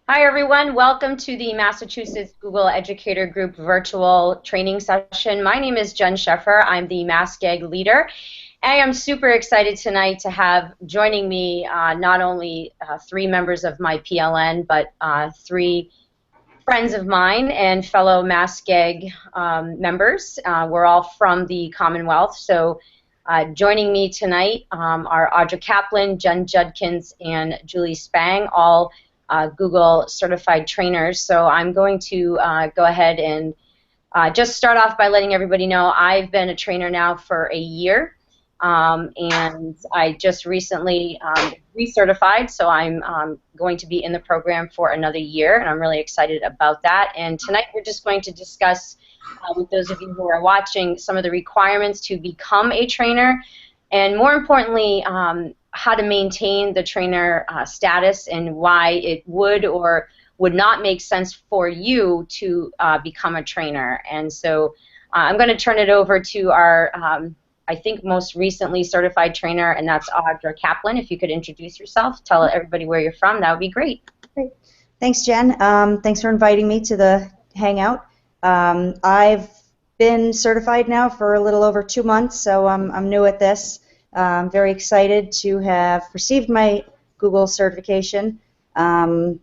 Hi everyone, welcome to the Massachusetts Google Educator Group virtual training session. My name is Jenn. I'm the MassGag leader. I am super excited tonight to have joining me not only 3 members of my PLN, but 3 friends of mine and fellow MassGag members. We're all from the Commonwealth, so joining me tonight are Audra Kaplan, Jenn Judkins, and Julie Spang, all Google certified trainers. So I'm going to go ahead and just start off by letting everybody know I've been a trainer now for a year, and I just recently recertified, so I'm going to be in the program for another year, and I'm really excited about that. And tonight we're just going to discuss with those of you who are watching some of the requirements to become a trainer, and more importantly, how to maintain the trainer status and why it would or would not make sense for you to become a trainer. And so I'm going to turn it over to our, I think, most recently certified trainer, and that's Audra Kaplan. If you could introduce yourself, tell everybody where you're from, that would be great. Great. Thanks, Jen. Thanks for inviting me to the Hangout. I've been certified now for a little over 2 months, so I'm new at this. I'm very excited to have received my Google certification. I'm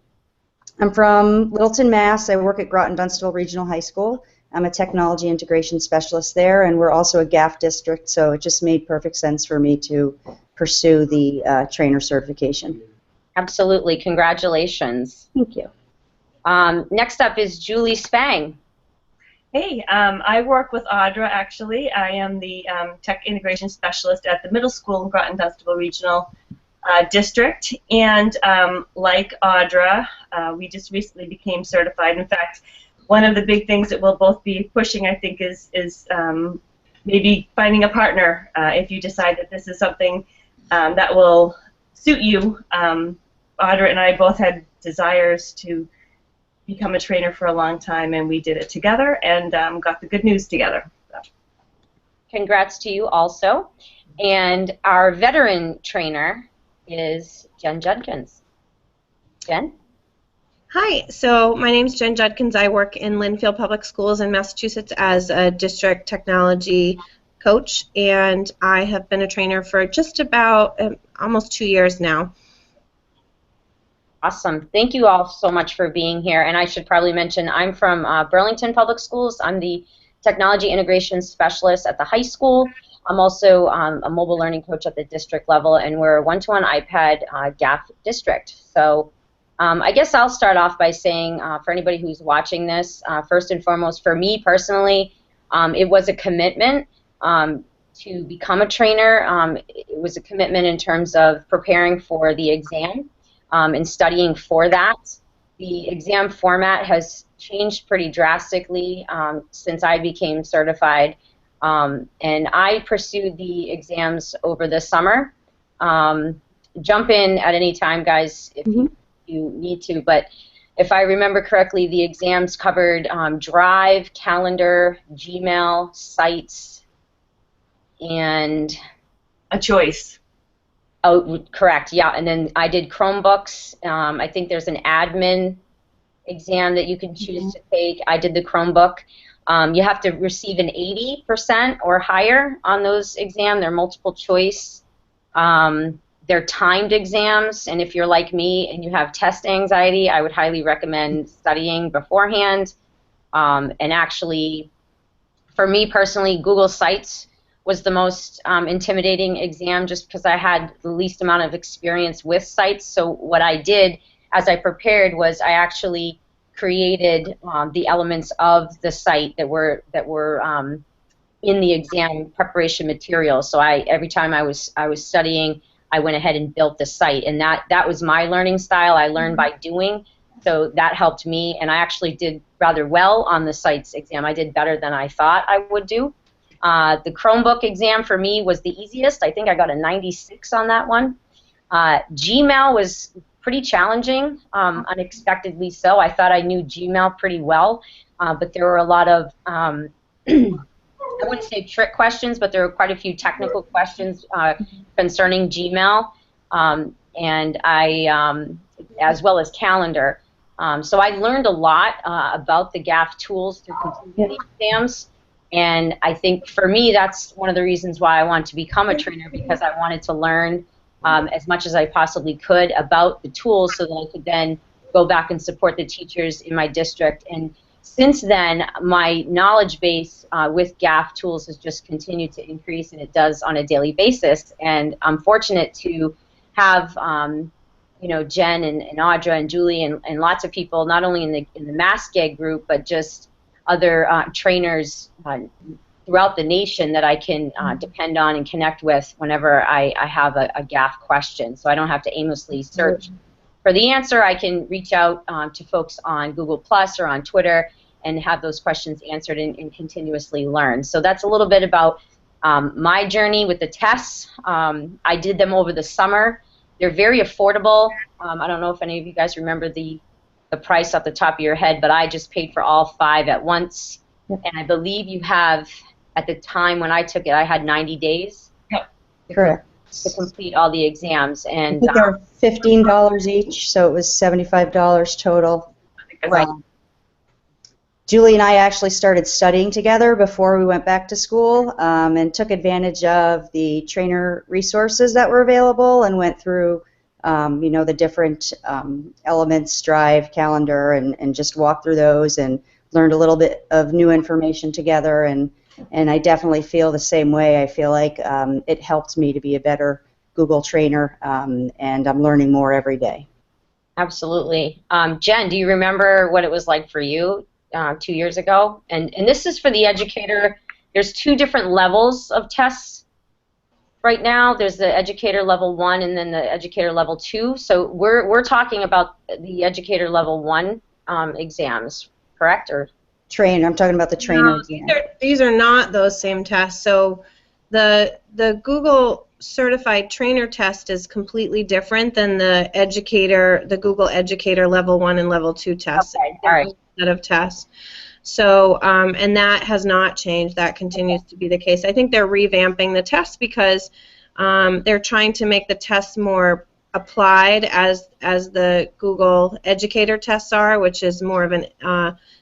from Littleton, Mass. I work at Groton-Dunstable Regional High School. I'm a technology integration specialist there, and we're also a GAF district, so it just made perfect sense for me to pursue the trainer certification. Absolutely. Congratulations. Thank you. Next up is Julie Spang. Hey, I work with Audra, actually. I am the tech integration specialist at the middle school in Groton-Dunstable Regional District. And like Audra, we just recently became certified. In fact, one of the big things that we'll both be pushing, I think, is maybe finding a partner if you decide that this is something that will suit you. Audra and I both had desires to become a trainer for a long time, and we did it together and got the good news together. So. Congrats to you also. And our veteran trainer is Jenn Judkins. Jen? Hi, so my name is Jenn Judkins. I work in Lynnfield Public Schools in Massachusetts as a district technology coach, and I have been a trainer for just about almost 2 years now. Awesome. Thank you all so much for being here. And I should probably mention I'm from Burlington Public Schools. I'm the technology integration specialist at the high school. I'm also a mobile learning coach at the district level, and we're a one-to-one iPad GAF district. So I guess I'll start off by saying for anybody who's watching this, first and foremost, for me personally, it was a commitment to become a trainer. It was a commitment in terms of preparing for the exam. And studying for that. The exam format has changed pretty drastically since I became certified, and I pursued the exams over the summer. Jump in at any time, guys, if you need to, but if I remember correctly, the exams covered Drive, Calendar, Gmail, Sites, and a choice. Oh, correct, yeah, and then I did Chromebooks. I think there's an admin exam that you can choose to take. I did the Chromebook. You have to receive an 80% or higher on those exams. They're multiple choice. They're timed exams, and if you're like me and you have test anxiety, I would highly recommend studying beforehand. And actually, for me personally, Google Sites was the most intimidating exam just because I had the least amount of experience with sites. So what I did as I prepared was I actually created the elements of the site that were in the exam preparation material. So every time I was studying, I went ahead and built the site, and that was my learning style. I learned by doing, so that helped me, and I actually did rather well on the sites exam. I did better than I thought I would do. The Chromebook exam for me was the easiest. I think I got a 96 on that one. Gmail was pretty challenging, unexpectedly so. I thought I knew Gmail pretty well, but there were a lot of I wouldn't say trick questions, but there were quite a few technical questions concerning Gmail, and as well as calendar. So I learned a lot about the GAF tools through completing the exams, and I think for me that's one of the reasons why I wanted to become a trainer, because I wanted to learn as much as I possibly could about the tools so that I could then go back and support the teachers in my district. And since then, my knowledge base with GAF tools has just continued to increase, and it does on a daily basis. And I'm fortunate to have Jenn and Audra and Julie and lots of people, not only in the MassGag group, but just other trainers throughout the nation that I can depend on and connect with whenever I have a GAF question. So I don't have to aimlessly search for the answer. I can reach out to folks on Google Plus or on Twitter and have those questions answered and continuously learn. So that's a little bit about my journey with the tests. I did them over the summer. They're very affordable. I don't know if any of you guys remember the price off the top of your head, but I just paid for all 5 at once. And I believe you have, at the time when I took it, I had 90 days. Yep. Correct. To complete all the exams. I And think they're $15 each, so it was $75 total. Julie and I actually started studying together before we went back to school, and took advantage of the trainer resources that were available and went through the different elements, Drive, Calendar, and just walked through those and learned a little bit of new information together. And I definitely feel the same way. I feel like it helped me to be a better Google trainer, and I'm learning more every day. Absolutely. Jenn, do you remember what it was like for you 2 years ago? And this is for the educator. There's 2 different levels of tests right now. There's the educator level 1 and then the educator level 2. So we're talking about the educator level 1 exams, correct? Or I'm talking about the trainer No, exam. these are not those same tests. So the Google Certified Trainer test is completely different than the Google Educator Level 1 and Level 2 tests. Okay, all right. Set of tests. So, and that has not changed. That continues to be the case. I think they're revamping the tests because they're trying to make the tests more applied as the Google Educator tests are, which is more of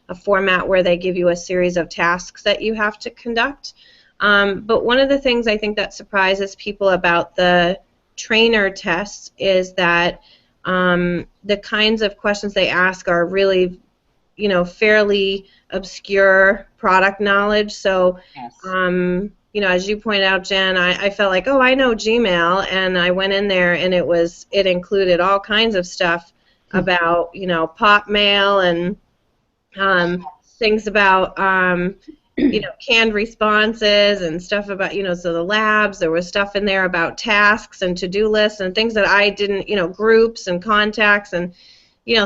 a format where they give you a series of tasks that you have to conduct. But one of the things I think that surprises people about the trainer tests is that the kinds of questions they ask are really, fairly obscure product knowledge. So, Yes. As you pointed out, Jen, I felt like, oh, I know Gmail, and I went in there and it included all kinds of stuff about, pop mail and things about, canned responses and stuff about, so the labs. There was stuff in there about tasks and to-do lists and things that I didn't, groups and contacts and,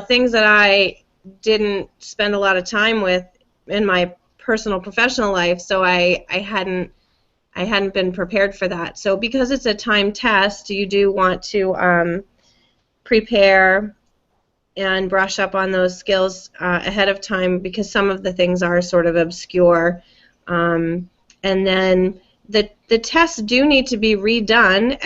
things that I didn't spend a lot of time with in my personal professional life. So I hadn't been prepared for that. So because it's a timed test, you do want to prepare and brush up on those skills ahead of time, because some of the things are sort of obscure. And then the tests do need to be redone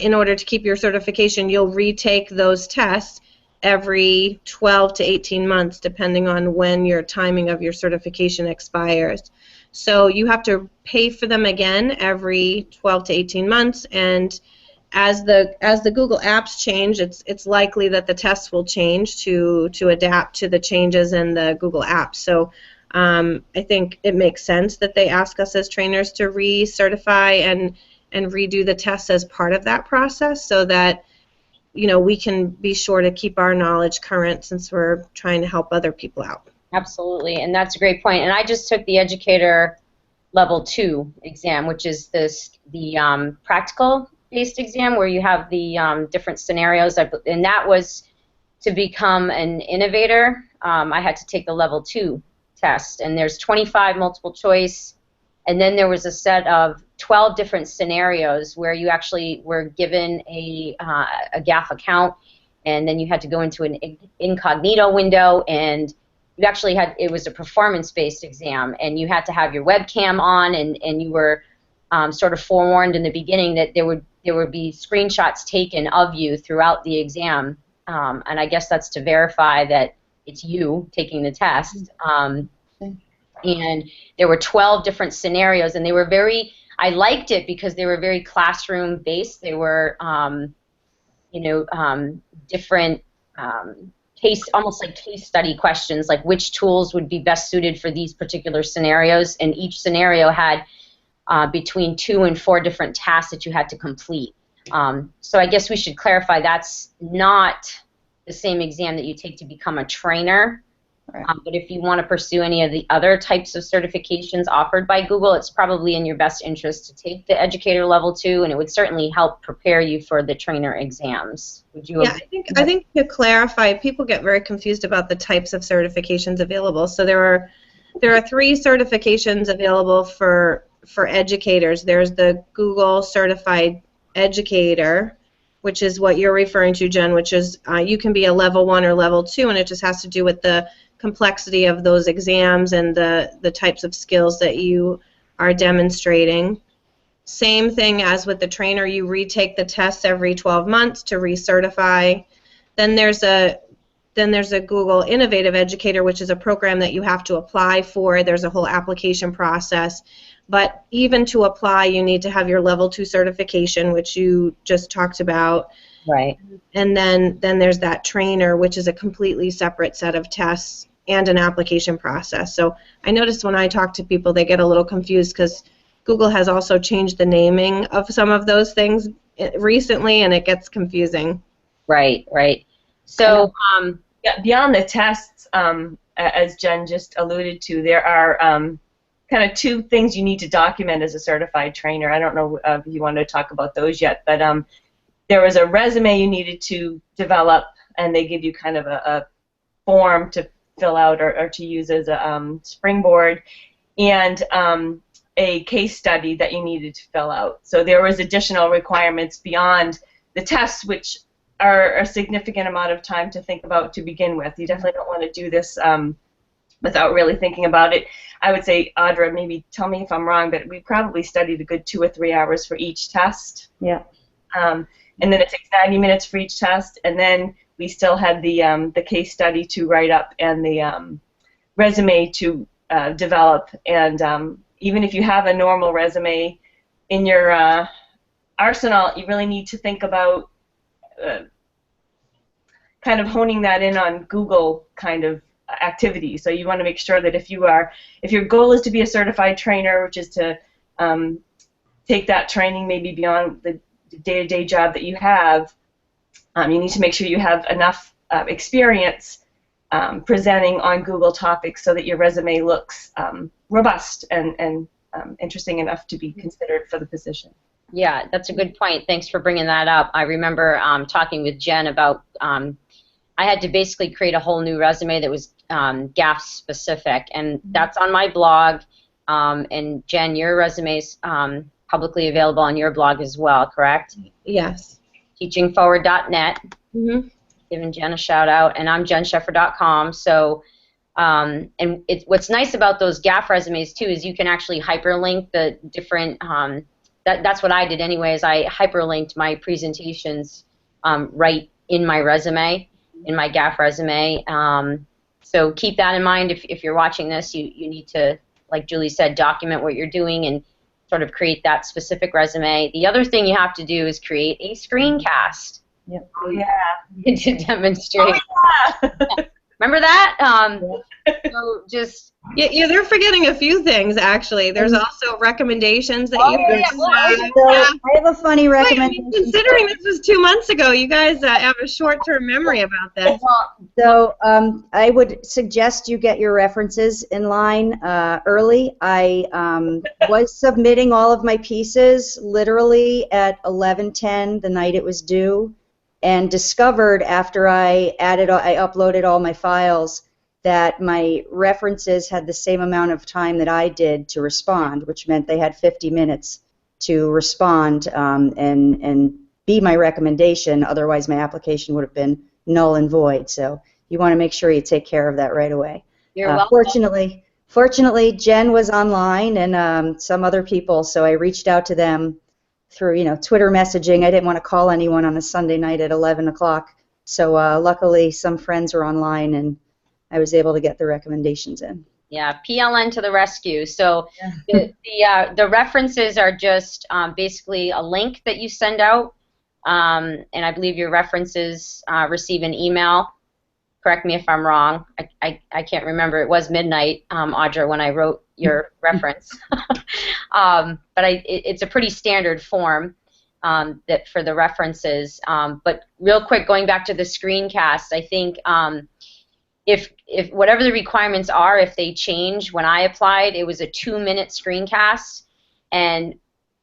in order to keep your certification. You'll retake those tests every 12 to 18 months, depending on when your timing of your certification expires. So you have to pay for them again every 12 to 18 months, and as the Google apps change, it's likely that the tests will change to adapt to the changes in the Google apps. So I think it makes sense that they ask us as trainers to recertify and redo the tests as part of that process, so that we can be sure to keep our knowledge current, since we're trying to help other people out. Absolutely, and that's a great point. And I just took the Educator Level 2 exam, which is the practical-based exam where you have the different scenarios, and that was to become an innovator. I had to take the Level 2 test, and there's 25 multiple choice, and then there was a set of 12 different scenarios where you actually were given a GAF account, and then you had to go into an incognito window and you actually had, it was a performance-based exam, and you had to have your webcam on, and you were sort of forewarned in the beginning that there would be screenshots taken of you throughout the exam, and I guess that's to verify that it's you taking the test. And there were 12 different scenarios, and they were very, I liked it because they were very classroom-based. They were, different almost like case study questions, like which tools would be best suited for these particular scenarios, and each scenario had between 2 and 4 different tasks that you had to complete. So I guess we should clarify that's not the same exam that you take to become a trainer. Right. But if you want to pursue any of the other types of certifications offered by Google, it's probably in your best interest to take the Educator Level 2, and it would certainly help prepare you for the trainer exams. Would you? Yeah, I think to clarify, people get very confused about the types of certifications available. So there are 3 certifications available for educators. There's the Google Certified Educator, which is what you're referring to, Jen, which is you can be a Level 1 or Level 2, and it just has to do with the complexity of those exams and the types of skills that you are demonstrating. Same thing as with the trainer, you retake the tests every 12 months to recertify. Then there's a Google Innovative Educator, which is a program that you have to apply for. There's a whole application process. But even to apply, you need to have your Level 2 certification, which you just talked about. Right. And then there's that trainer, which is a completely separate set of tests and an application process. So I noticed when I talk to people, they get a little confused because Google has also changed the naming of some of those things recently, and it gets confusing. Right, right. So yeah, beyond the tests, as Jen just alluded to, there are kind of 2 things you need to document as a certified trainer. I don't know if you want to talk about those yet, but there was a resume you needed to develop, and they give you kind of a form to fill out or to use as a springboard, and a case study that you needed to fill out. So there was additional requirements beyond the tests, which are a significant amount of time to think about to begin with. You definitely don't want to do this without really thinking about it. I would say, Audra, maybe tell me if I'm wrong, but we probably studied a good 2 or 3 hours for each test. Yeah. And then it takes 90 minutes for each test, and then we still had the case study to write up and the resume to develop. And even if you have a normal resume in your arsenal, you really need to think about kind of honing that in on Google kind of activity. So you want to make sure that if your goal is to be a certified trainer, which is to take that training maybe beyond the day-to-day job that you have, you need to make sure you have enough experience presenting on Google topics so that your resume looks robust and interesting enough to be considered for the position. Yeah, that's a good point. Thanks for bringing that up. I remember talking with Jen about I had to basically create a whole new resume that was GAF specific, and that's on my blog. And Jen, your resume's publicly available on your blog as well, correct? Yes. teachingforward.net. Mm-hmm. Giving Jen a shout out, and I'm JennSheffer.com. So, and what's nice about those GAF resumes too is you can actually hyperlink the different. That's what I did anyways. I hyperlinked my presentations right in my resume, in my GAF resume. So keep that in mind if you're watching this. You need to, like Julie said, document what you're doing and sort of create that specific resume. The other thing you have to do is create a screencast. Yep. Oh, yeah. To demonstrate. Oh, yeah. Remember that? So just. Yeah, they're forgetting a few things, actually. There's also recommendations that you yeah, can I have a funny recommendation. Considering this was 2 months ago, you guys have a short-term memory about this. So I would suggest you get your references in line early. I was submitting all of my pieces literally at 11:10 the night it was due, and discovered after I uploaded all my files that my references had the same amount of time that I did to respond, which meant they had 50 minutes to respond and be my recommendation. Otherwise, my application would have been null and void. So you want to make sure you take care of that right away. You're welcome. Fortunately, Jenn was online and some other people, so I reached out to them through, Twitter messaging. I didn't want to call anyone on a Sunday night at 11 o'clock. So luckily, some friends were online, and I was able to get the recommendations in. Yeah, PLN to the rescue. So the references are just basically a link that you send out, and I believe your references receive an email. Correct me if I'm wrong. I can't remember. It was midnight, Audra, when I wrote your reference. But it's a pretty standard form that for the references. But real quick, going back to the screencast, I think if whatever the requirements are, if they change, when I applied, it was a 2-minute screencast, and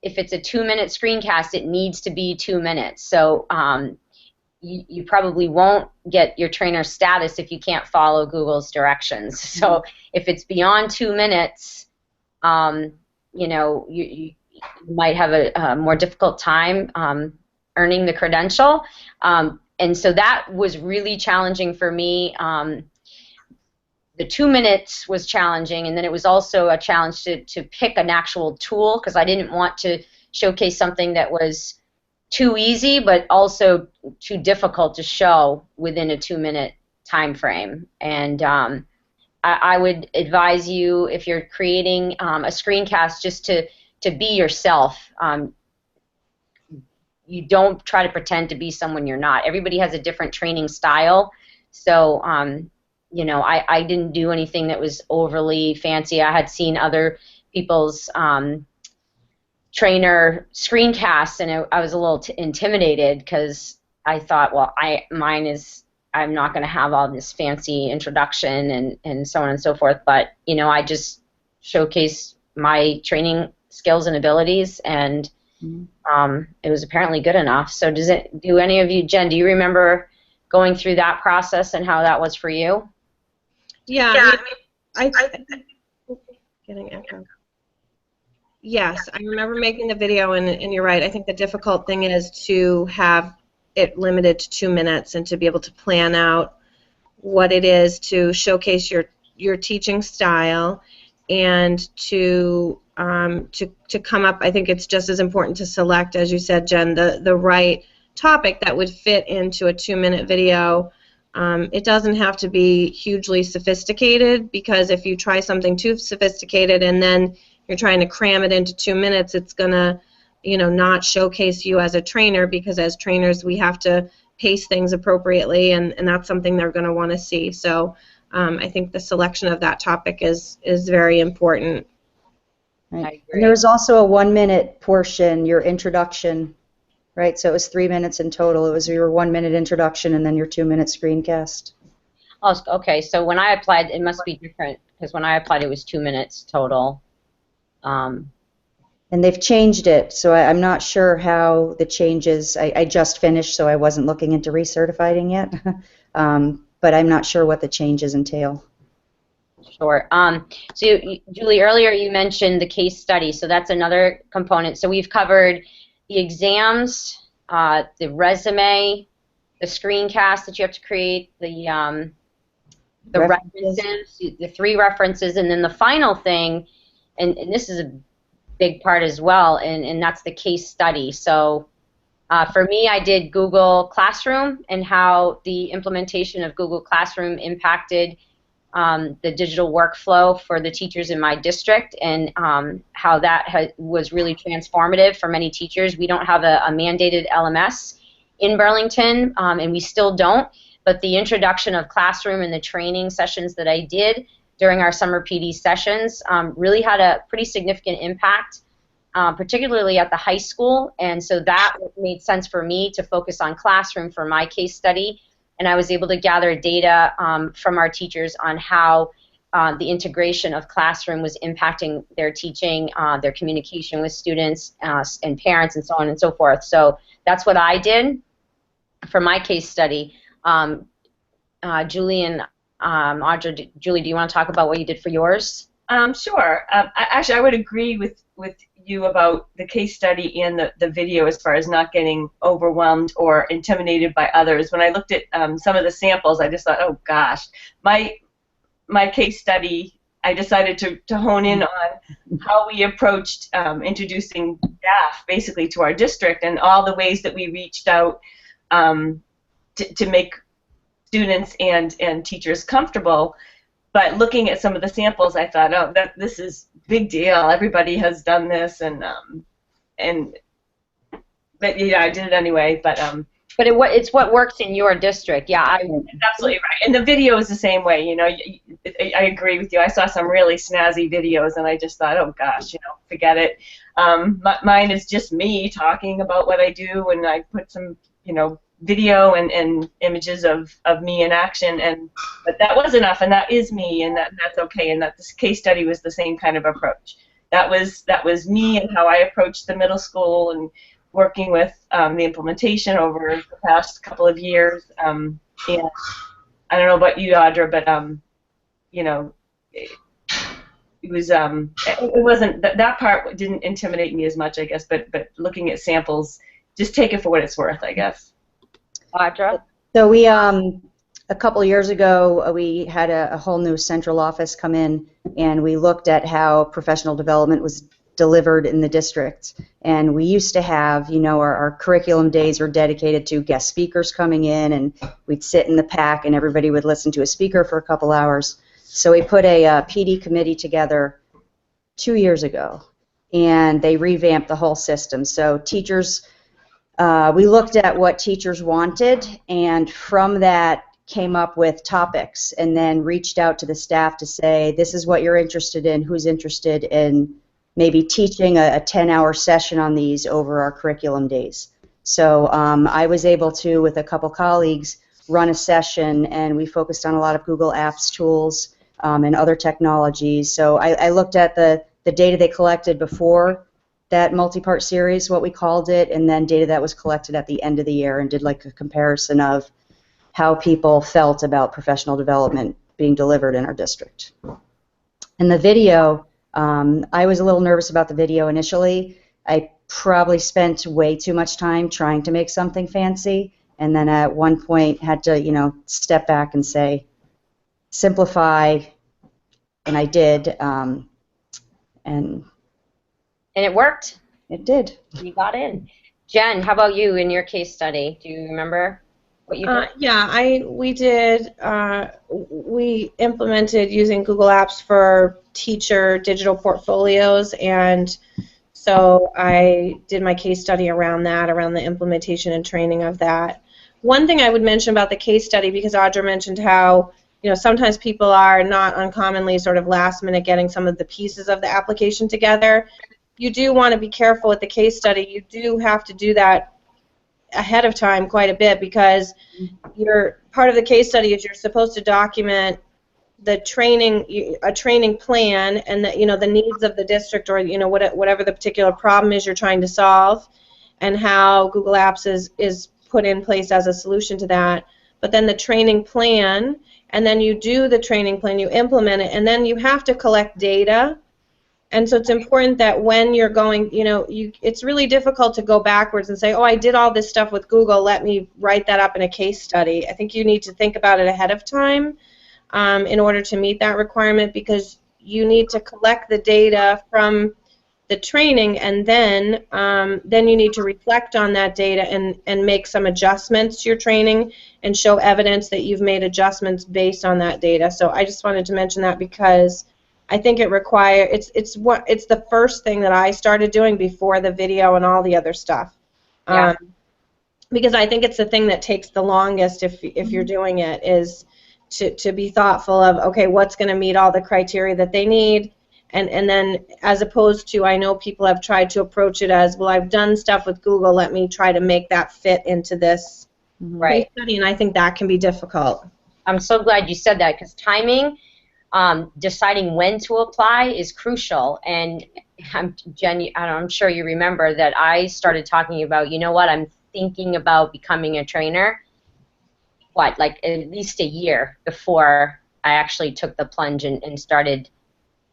if it's a 2-minute screencast, it needs to be 2 minutes. So you probably won't get your trainer status if you can't follow Google's directions. So if it's beyond 2 minutes, you might have a more difficult time earning the credential. And so that was really challenging for me. The 2 minutes was challenging, and then it was also a challenge to pick an actual tool, because I didn't want to showcase something that was too easy but also too difficult to show within a 2-minute time frame. And I would advise you, if you're creating a screencast, just to be yourself. You don't try to pretend to be someone you're not. Everybody has a different training style, so I didn't do anything that was overly fancy. I had seen other people's trainer screencasts, and I was a little intimidated, because I thought, well, I'm not going to have all this fancy introduction and so on and so forth. But I just showcased my training skills and abilities, and it was apparently good enough. So do any of you, Jenn, do you remember going through that process and how that was for you? Yeah, getting echo. Yes, I remember making the video, and you're right. I think the difficult thing is to have it limited to 2 minutes and to be able to plan out what it is to showcase your teaching style, and to come up. I think it's just as important to select, as you said, Jenn, the right topic that would fit into a 2-minute video. It doesn't have to be hugely sophisticated, because if you try something too sophisticated and then you're trying to cram it into 2 minutes, it's going to, not showcase you as a trainer, because as trainers we have to pace things appropriately, and that's something they're going to want to see. So I think the selection of that topic is very important. Right. And there was also a 1-minute portion, your introduction, right? So it was 3 minutes in total. It was your 1-minute introduction and then your 2-minute screencast. Oh, okay. So when I applied, it must be different, because when I applied, it was 2 minutes total. And they've changed it, so I'm not sure how the changes. I just finished, so I wasn't looking into recertifying yet. But I'm not sure what the changes entail. Sure. So Julie, earlier you mentioned the case study, so that's another component. So we've covered the exams, the resume, the screencast that you have to create, the references, the 3 references, and then the final thing, and this is a big part as well, and that's the case study. So for me, I did Google Classroom and how the implementation of Google Classroom impacted the digital workflow for the teachers in my district, and how that was really transformative for many teachers. We don't have a mandated LMS in Burlington, and we still don't, but the introduction of Classroom and the training sessions that I did during our summer PD sessions really had a pretty significant impact, particularly at the high school, and so that made sense for me to focus on Classroom for my case study. And I was able to gather data from our teachers on how the integration of Classroom was impacting their teaching, their communication with students and parents, and so on and so forth. So that's what I did for my case study. Julie and Audra, Julie, do you want to talk about what you did for yours? Sure. Actually, I would agree with you about the case study and the video, as far as not getting overwhelmed or intimidated by others. When I looked at some of the samples, I just thought, oh gosh, my my case study, I decided to hone in on how we approached introducing staff basically to our district and all the ways that we reached out to make students and teachers comfortable. But looking at some of the samples, I thought, oh, this is big deal. Everybody has done this, but yeah, I did it anyway. But it's what works in your district. Yeah, that's absolutely right. And the video is the same way. You know, I agree with you. I saw some really snazzy videos, and I just thought, oh gosh, forget it. Mine is just me talking about what I do, and I put some, video and images of me in action, but that was enough, and that is me, and that's okay, and that this case study was the same kind of approach. That was me and how I approached the middle school and working with the implementation over the past couple of years. And I don't know about you, Audra, but it was it wasn't that part didn't intimidate me as much, I guess, but looking at samples, just take it for what it's worth, I guess. Audra? So we, a couple years ago, we had a whole new central office come in, and we looked at how professional development was delivered in the district. And we used to have, our curriculum days were dedicated to guest speakers coming in, and we'd sit in the pack, and everybody would listen to a speaker for a couple hours. So we put a PD committee together 2 years ago, and they revamped the whole system. So teachers... we looked at what teachers wanted, and from that came up with topics, and then reached out to the staff to say, this is what you're interested in, who's interested in maybe teaching a 10-hour session on these over our curriculum days. So I was able to, with a couple colleagues, run a session, and we focused on a lot of Google Apps tools and other technologies. So I looked at the data they collected before that multi-part series, what we called it, and then data that was collected at the end of the year, and did like a comparison of how people felt about professional development being delivered in our district. And the video, I was a little nervous about the video initially. I probably spent way too much time trying to make something fancy, and then at one point had to, step back and say, simplify, and I did, And it worked. It did. You got in. Jen, how about you in your case study? Do you remember what you did? Yeah, we did. We implemented using Google Apps for teacher digital portfolios, and so I did my case study around that, around the implementation and training of that. One thing I would mention about the case study, because Audra mentioned how sometimes people are not uncommonly sort of last minute getting some of the pieces of the application together. You do want to be careful with the case study. You do have to do that ahead of time quite a bit, because part of the case study is you're supposed to document the a training plan, and the needs of the district, or whatever the particular problem is you're trying to solve, and how Google Apps is put in place as a solution to that. But then the training plan, and then you do the training plan, you implement it, and then you have to collect data. And so it's important that when you're going, it's really difficult to go backwards and say, oh, I did all this stuff with Google, let me write that up in a case study. I think you need to think about it ahead of time in order to meet that requirement, because you need to collect the data from the training, and then you need to reflect on that data and make some adjustments to your training and show evidence that you've made adjustments based on that data. So I just wanted to mention that, because I think it requires, it's the first thing that I started doing before the video and all the other stuff. Yeah. Because I think it's the thing that takes the longest if you're doing it, is to be thoughtful of, okay, what's going to meet all the criteria that they need, and then as opposed to, I know people have tried to approach it as, well, I've done stuff with Google, let me try to make that fit into this case study, and I think that can be difficult. I'm so glad you said that, because timing, deciding when to apply is crucial. And Jen, I'm sure you remember that I started talking about, I'm thinking about becoming a trainer, like at least a year before I actually took the plunge and started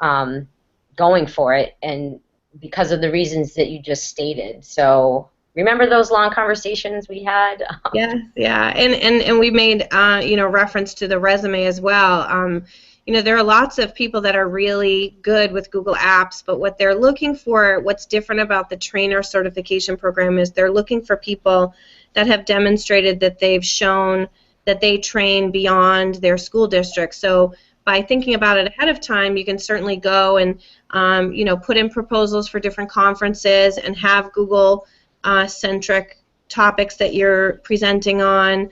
going for it, and because of the reasons that you just stated. So remember those long conversations we had? Yeah, and we made reference to the resume as well. there are lots of people that are really good with Google Apps, but what they're looking for, what's different about the trainer certification program is they're looking for people that have demonstrated that they've shown that they train beyond their school district. So by thinking about it ahead of time, you can certainly go and put in proposals for different conferences and have Google-centric topics that you're presenting on.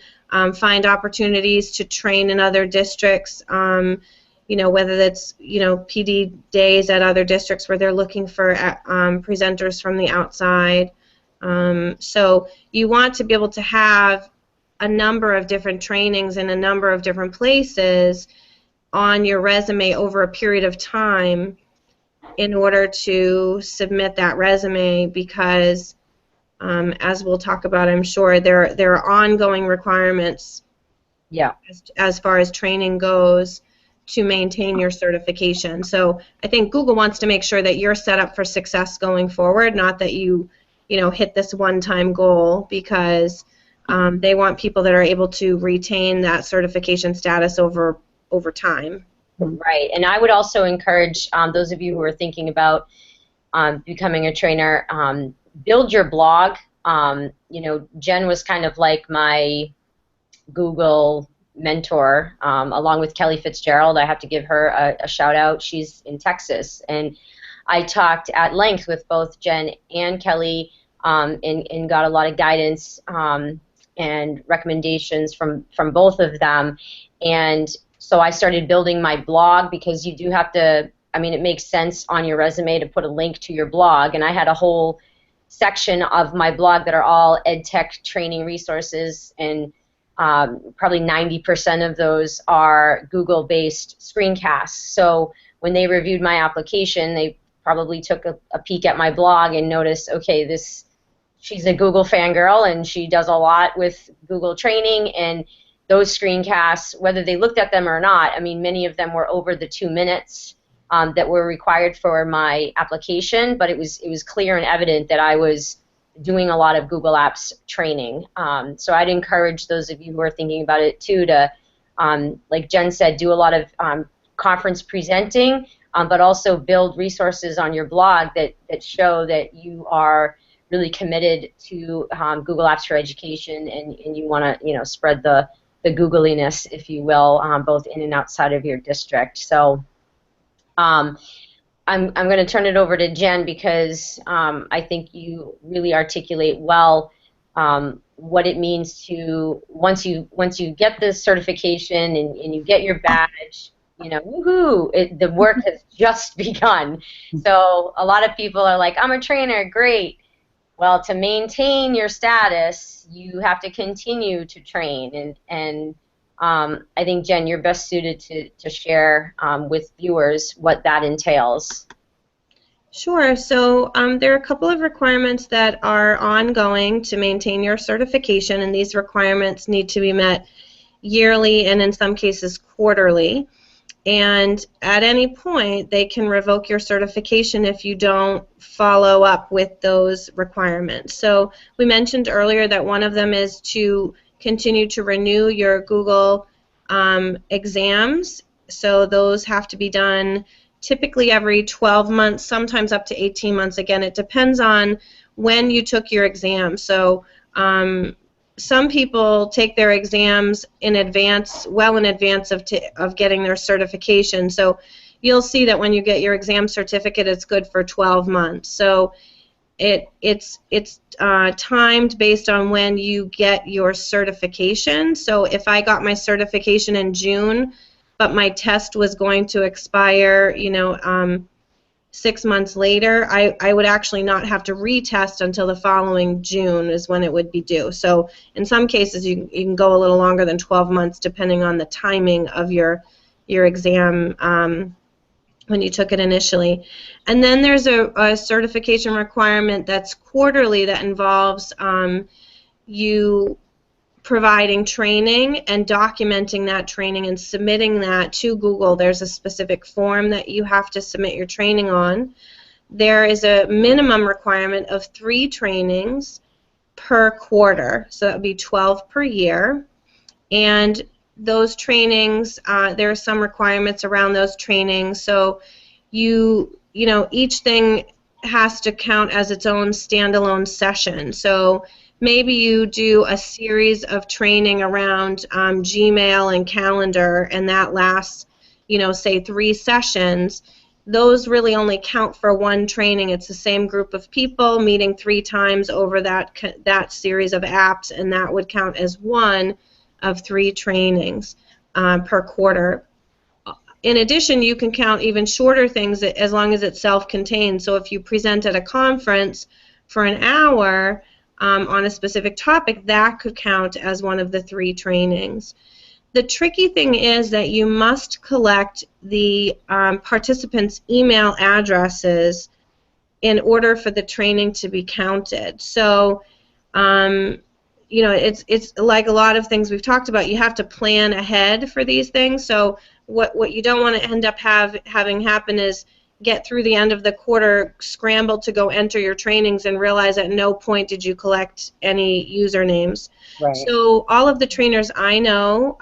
Find opportunities to train in other districts. Whether that's PD days at other districts where they're looking for presenters from the outside. So you want to be able to have a number of different trainings in a number of different places on your resume over a period of time in order to submit that resume, because as we'll talk about, I'm sure, there are ongoing requirements as far as training goes to maintain your certification. So I think Google wants to make sure that you're set up for success going forward, not that you hit this one-time goal, because they want people that are able to retain that certification status over time. Right, and I would also encourage those of you who are thinking about becoming a trainer, build your blog. Jenn was kind of like my Google mentor, along with Kelly Fitzgerald. I have to give her a shout out. She's in Texas, and I talked at length with both Jenn and Kelly, and got a lot of guidance and recommendations from both of them. And so I started building my blog, because you do have to, it makes sense on your resume to put a link to your blog, and I had a whole section of my blog that are all ed tech training resources, and probably 90% of those are Google-based screencasts. So when they reviewed my application, they probably took a peek at my blog and noticed, okay, she's a Google fangirl, and she does a lot with Google training, and those screencasts, whether they looked at them or not, many of them were over the 2 minutes that were required for my application, but it was clear and evident that I was doing a lot of Google Apps training. So I'd encourage those of you who are thinking about it too to, like Jenn said, do a lot of conference presenting, but also build resources on your blog that show that you are really committed to Google Apps for Education, and you want to spread the Googliness, if you will, both in and outside of your district. So I'm going to turn it over to Jenn, because I think you really articulate well what it means to, once you get this certification and you get your badge, woohoo, the work has just begun. So a lot of people are like, I'm a trainer, great. Well, to maintain your status, you have to continue to train, and I think, Jenn, you're best suited to share with viewers what that entails. Sure. So there are a couple of requirements that are ongoing to maintain your certification, and these requirements need to be met yearly and in some cases quarterly. And at any point, they can revoke your certification if you don't follow up with those requirements. So we mentioned earlier that one of them is to continue to renew your Google exams. So those have to be done typically every 12 months, sometimes up to 18 months. Again, it depends on when you took your exam. So some people take their exams in advance, well in advance of getting their certification. So you'll see that when you get your exam certificate, it's good for 12 months. So it's timed based on when you get your certification. So if I got my certification in June, but my test was going to expire, 6 months later, I would actually not have to retest until the following June is when it would be due. So in some cases, you can go a little longer than 12 months depending on the timing of your exam when you took it initially. And then there's a certification requirement that's quarterly that involves you providing training and documenting that training and submitting that to Google. There's a specific form that you have to submit your training on. There is a minimum requirement of 3 trainings per quarter, so that would be 12 per year. And those trainings, there are some requirements around those trainings. So you know, each thing has to count as its own standalone session. So maybe you do a series of training around Gmail and calendar, and that lasts, you know, say 3 sessions. Those really only count for one training. It's the same group of people meeting 3 times over that series of apps, and that would count as one of 3 trainings per quarter. In addition, you can count even shorter things as long as it's self-contained. So if you present at a conference for an hour on a specific topic, that could count as one of the 3 trainings. The tricky thing is that you must collect the participants' email addresses in order for the training to be counted. So, you know, it's like a lot of things we've talked about. You have to plan ahead for these things. So what you don't want to end up having happen is get through the end of the quarter, scramble to go enter your trainings, and realize at no point did you collect any usernames. Right. So all of the trainers I know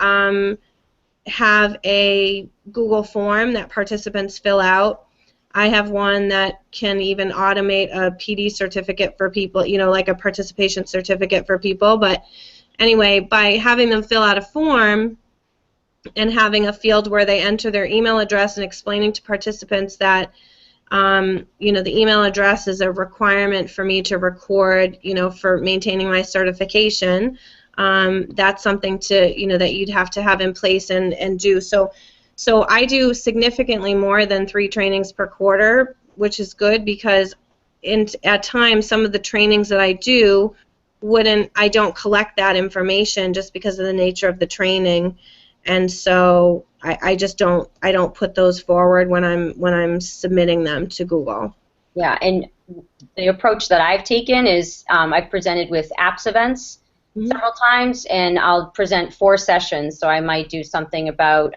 have a Google form that participants fill out. I have one that can even automate a PD certificate for people, you know, like a participation certificate for people. But anyway, by having them fill out a form and having a field where they enter their email address and explaining to participants that, you know, the email address is a requirement for me to record, you know, for maintaining my certification, that's something to, you know, that you'd have to have in place and do. So I do significantly more than 3 trainings per quarter, which is good because at times some of the trainings that I do I don't collect that information just because of the nature of the training, and so I just don't put those forward when I'm submitting them to Google. Yeah, and the approach that I've taken is I've presented with apps events several times, and I'll present 4 sessions. So I might do something about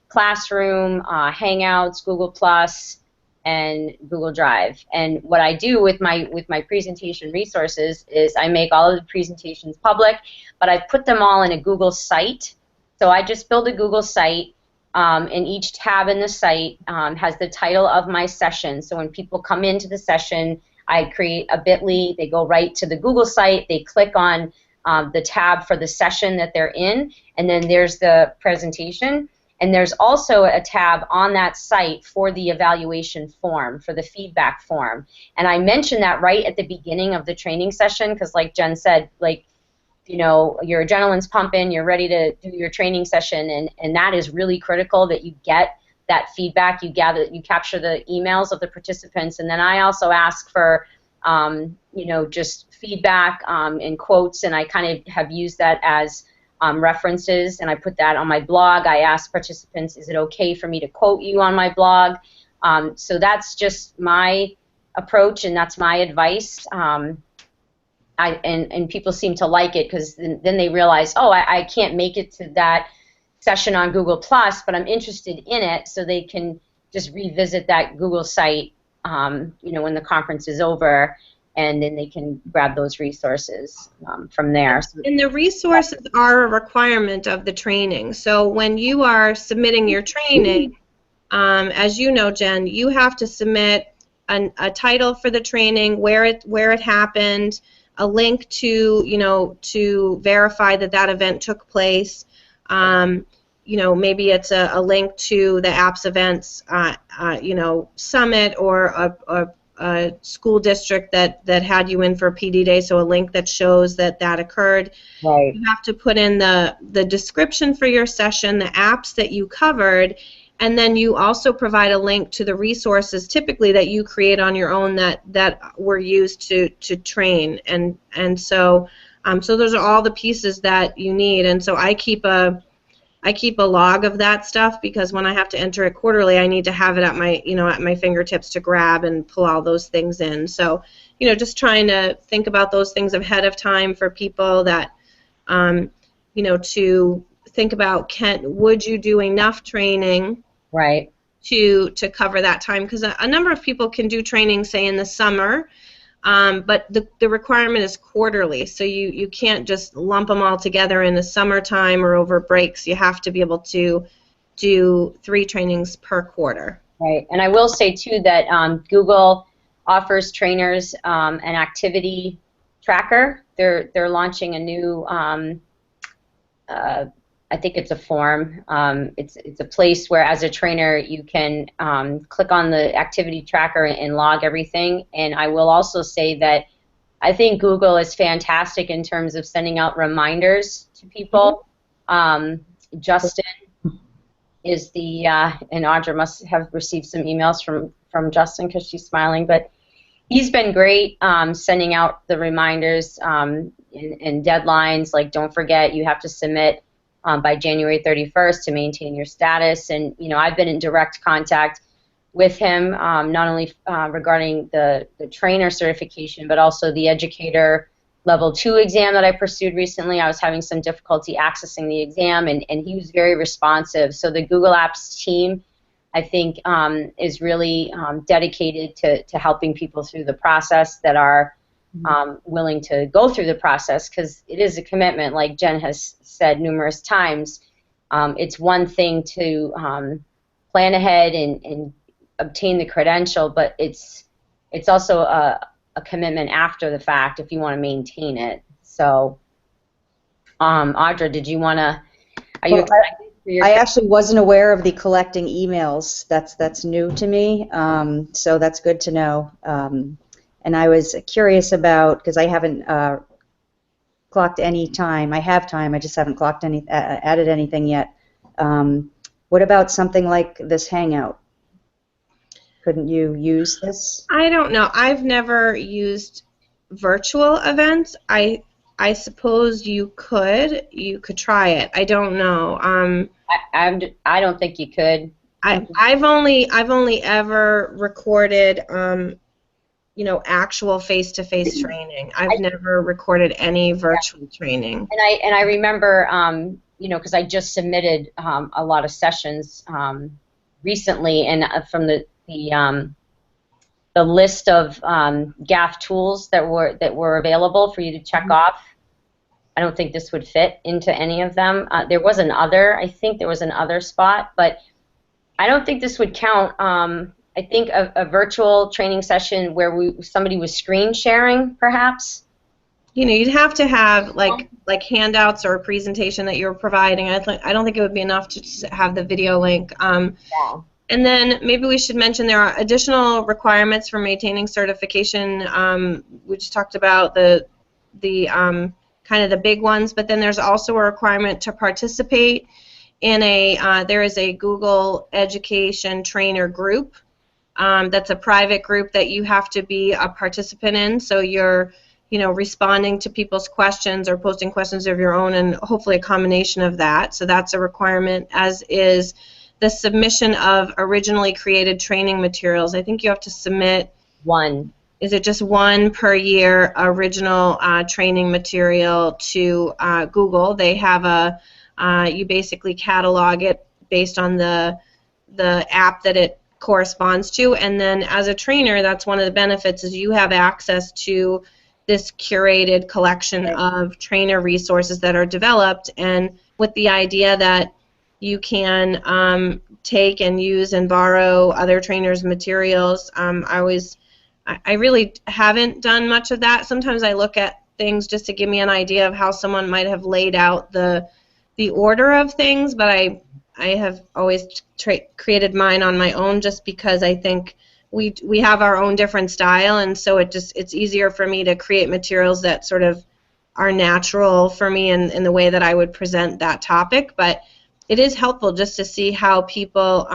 Classroom, Hangouts, Google Plus, and Google Drive. And what I do with my presentation resources is I make all of the presentations public, but I put them all in a Google site. So I just build a Google site, and each tab in the site has the title of my session. So when people come into the session, I create a bit.ly, they go right to the Google site, they click on the tab for the session that they're in, and then there's the presentation. And there's also a tab on that site for the evaluation form, for the feedback form. And I mentioned that right at the beginning of the training session because, like Jen said, like, you know, your adrenaline's pumping, you're ready to do your training session, and that is really critical that you get that feedback, you capture the emails of the participants, and then I also ask for, you know, just feedback and quotes, and I kind of have used that as references, and I put that on my blog. I ask participants, is it okay for me to quote you on my blog? So that's just my approach, and that's my advice. And people seem to like it because then they realize, oh, I can't make it to that session on Google Plus, but I'm interested in it, so they can just revisit that Google site, you know, when the conference is over, and then they can grab those resources from there. And the resources are a requirement of the training. So when you are submitting your training, as you know, Jen, you have to submit a title for the training, where it happened, a link to, you know, to verify that event took place. You know, maybe it's a link to the apps events, you know, summit, or a school district that had you in for a PD day, so a link that shows that occurred. Right. You have to put in the description for your session, the apps that you covered, and then you also provide a link to the resources typically that you create on your own that were used to train, and so those are all the pieces that you need. And so I keep a log of that stuff, because when I have to enter it quarterly, I need to have it at my fingertips to grab and pull all those things in. So, you know, just trying to think about those things ahead of time for people that, you know, to think about, would you do enough training, right, to cover that time? Because a number of people can do training, say, in the summer, But the requirement is quarterly, so you can't just lump them all together in the summertime or over breaks. You have to be able to do 3 trainings per quarter. Right, and I will say too that Google offers trainers an activity tracker. They're launching a new, I think it's a form. It's a place where, as a trainer, you can click on the activity tracker and log everything. And I will also say that I think Google is fantastic in terms of sending out reminders to people. Justin is the, and Audra must have received some emails from Justin because she's smiling, but he's been great sending out the reminders and deadlines, like don't forget you have to submit by January 31st to maintain your status. And I've been in direct contact with him, not only regarding the trainer certification, but also the educator level 2 exam that I pursued recently. I was having some difficulty accessing the exam, and he was very responsive. So the Google Apps team, I think, is really dedicated to helping people through the process that are willing to go through the process, because it is a commitment, like Jen has said numerous times. It's one thing to plan ahead and obtain the credential, but it's also a commitment after the fact if you want to maintain it. So, Audra, did you want to? Are you excited for your? I actually wasn't aware of the collecting emails. That's new to me. So that's good to know. And I was curious about, because I haven't clocked any time. I have time. I just haven't clocked added anything yet. What about something like this Hangout? Couldn't you use this? I don't know. I've never used virtual events. I suppose you could try it. I don't know. I don't think you could. I've only ever recorded actual face-to-face training. I've never recorded any virtual training. And I remember because I just submitted a lot of sessions recently, and from the list of GAF tools that were available for you to check off, I don't think this would fit into any of them. There was I think there was another spot, but I don't think this would count. I think a virtual training session where somebody was screen sharing, perhaps. You'd have to have like handouts or a presentation that you're providing. I don't think it would be enough to just have the video link. Yeah. And then maybe we should mention there are additional requirements for maintaining certification. We just talked about the kind of the big ones, but then there's also a requirement to participate in there is a Google Education Trainer group. That's a private group that you have to be a participant in, so you're responding to people's questions or posting questions of your own, and hopefully a combination of that. So that's a requirement, as is the submission of originally created training materials. I think you have to submit one. Is it just one per year original training material to Google? They have you basically catalog it based on the app that it corresponds to, and then as a trainer, that's one of the benefits, is you have access to this curated collection of trainer resources that are developed, and with the idea that you can take and use and borrow other trainers' materials. I really haven't done much of that. Sometimes I look at things just to give me an idea of how someone might have laid out the order of things, but I have always created mine on my own, just because I think we have our own different style, and so it's easier for me to create materials that sort of are natural for me in the way that I would present that topic. But it is helpful just to see how people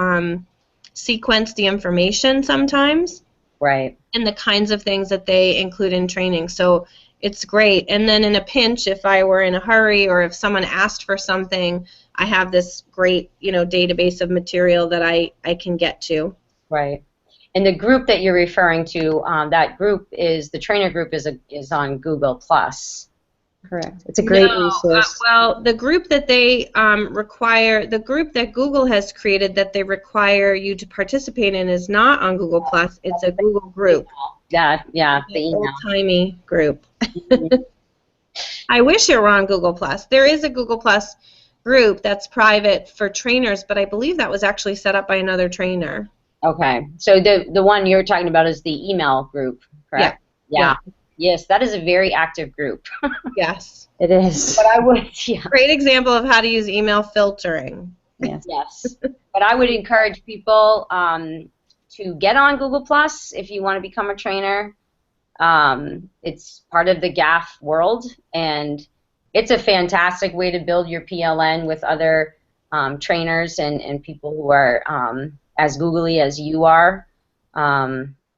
sequence the information sometimes, right, and the kinds of things that they include in training. So it's great. And then in a pinch, if I were in a hurry or if someone asked for something, I have this great database of material that I can get to. Right. And the group that you're referring to, that group the trainer group is on Google Plus. Correct. It's a great resource. Well, the group that they the group that Google has created that they require you to participate in is not on Google Plus. It's a Google group. Yeah, the email. Old-timey group. I wish it were on Google+. There is a Google+ group that's private for trainers, but I believe that was actually set up by another trainer. Okay, so the one you're talking about is the email group, correct? Yeah. Yes, that is a very active group. Yes. It is. But I would, Great example of how to use email filtering. Yes. But I would encourage people to get on Google Plus if you want to become a trainer. It's part of the GAF world, and it's a fantastic way to build your PLN with other trainers and people who are as googly as you are.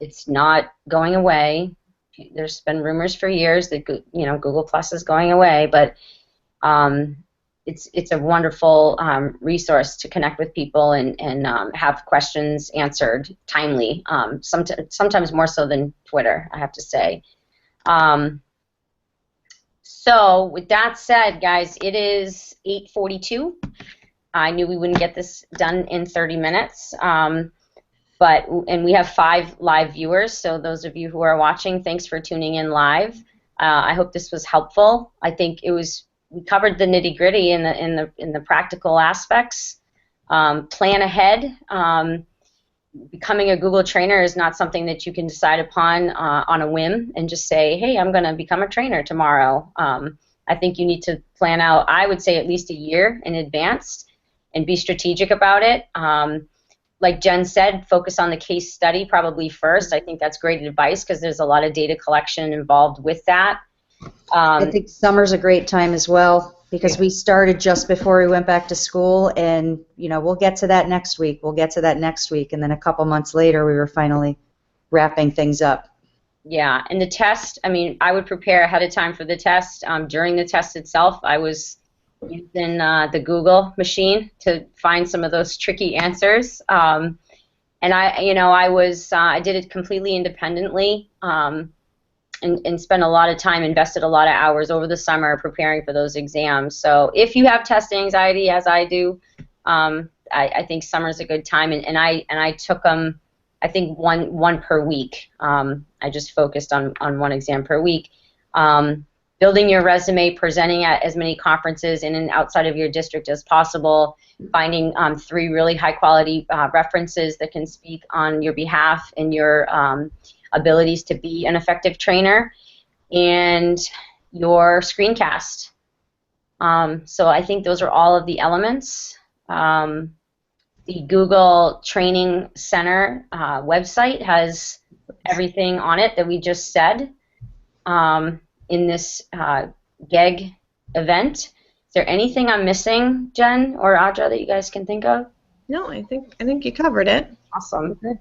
It's not going away. There's been rumors for years that Google Plus is going away, but it's a wonderful resource to connect with people and have questions answered timely. Sometimes more so than Twitter, I have to say. So with that said, guys, it is 8:42. I knew we wouldn't get this done in 30 minutes. And we have 5 live viewers, so those of you who are watching, thanks for tuning in live. I hope this was helpful. I think we covered the nitty-gritty in the practical aspects. Plan ahead. Becoming a Google trainer is not something that you can decide upon on a whim and just say, hey, I'm going to become a trainer tomorrow. I think you need to plan out, I would say, at least a year in advance and be strategic about it. Like Jen said, focus on the case study probably first. I think that's great advice because there's a lot of data collection involved with that. I think summer's a great time as well because we started just before we went back to school, and we'll get to that next week. We'll get to that next week, and then a couple months later, we were finally wrapping things up. Yeah, and the test. I mean, I would prepare ahead of time for the test. During the test itself, I was using the Google machine to find some of those tricky answers, and I did it completely independently. And spent a lot of time, invested a lot of hours over the summer preparing for those exams. So if you have test anxiety, as I do, I think summer's a good time. And I took them, I think one per week. I just focused on one exam per week. Building your resume, presenting at as many conferences in and outside of your district as possible, finding 3 really high quality references that can speak on your behalf and your abilities to be an effective trainer, and your screencast. So I think those are all of the elements. The Google Training Center website has everything on it that we just said in this GEG event. Is there anything I'm missing, Jen or Audra, that you guys can think of? No, I think you covered it. Awesome. Okay.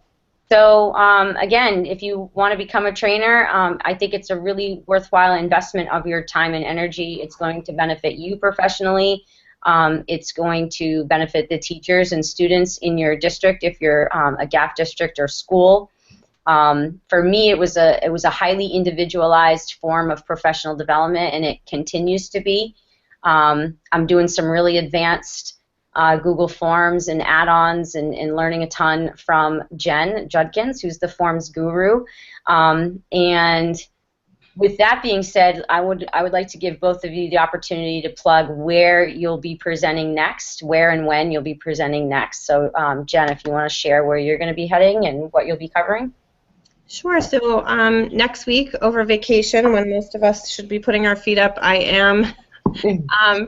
So again, if you want to become a trainer, I think it's a really worthwhile investment of your time and energy. It's going to benefit you professionally. It's going to benefit the teachers and students in your district if you're a GAF district or school. For me, it was a highly individualized form of professional development, and it continues to be. I'm doing some really advanced Google Forms and add-ons and learning a ton from Jenn Judkins, who's the Forms guru. And with that being said, I would like to give both of you the opportunity to plug where you'll be presenting next, where and when you'll be presenting next. So Jenn, if you want to share where you're going to be heading and what you'll be covering. Sure. So next week over vacation, when most of us should be putting our feet up, I am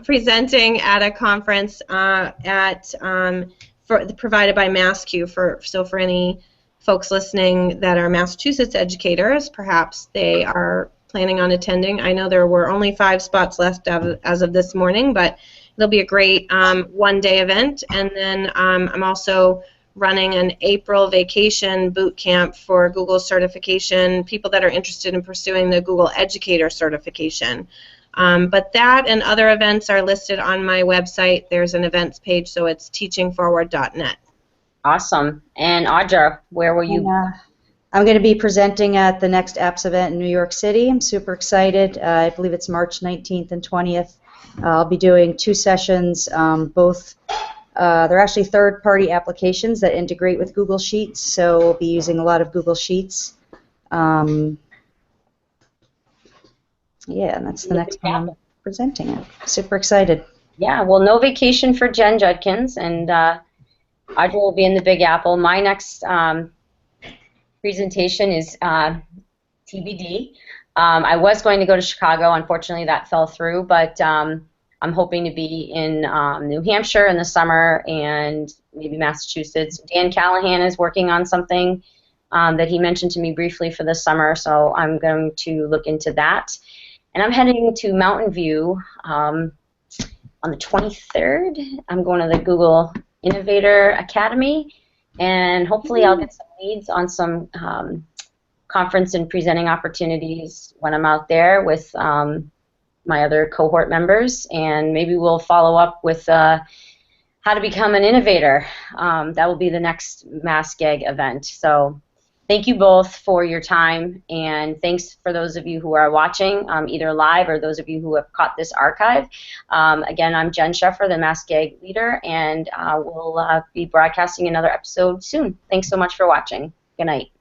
presenting at a conference provided by MassQ. For any folks listening that are Massachusetts educators, perhaps they are planning on attending. I know there were only 5 spots left as of this morning, but it'll be a great one-day event. And then I'm also running an April vacation boot camp for Google certification, people that are interested in pursuing the Google Educator certification. But that and other events are listed on my website. There's an events page, so it's teachingforward.net. Awesome. And Audra, where will you? I'm going to be presenting at the next APPS event in New York City. I'm super excited. I believe it's March 19th and 20th. I'll be doing 2 sessions. Both they're actually third-party applications that integrate with Google Sheets, so we'll be using a lot of Google Sheets. Yeah, and that's the next one I'm presenting at. Super excited. Yeah, well, no vacation for Jenn Judkins, and Audra will be in the Big Apple. My next presentation is TBD. I was going to go to Chicago. Unfortunately, that fell through, but I'm hoping to be in New Hampshire in the summer and maybe Massachusetts. Dan Callahan is working on something that he mentioned to me briefly for the summer, so I'm going to look into that. And I'm heading to Mountain View on the 23rd. I'm going to the Google Innovator Academy, and hopefully I'll get some leads on some conference and presenting opportunities when I'm out there with my other cohort members, and maybe we'll follow up with how to become an innovator. That will be the next MassGag event. So thank you both for your time, and thanks for those of you who are watching either live or those of you who have caught this archive. Again, I'm Jenn Sheffer, the MassGag leader, and we'll be broadcasting another episode soon. Thanks so much for watching. Good night.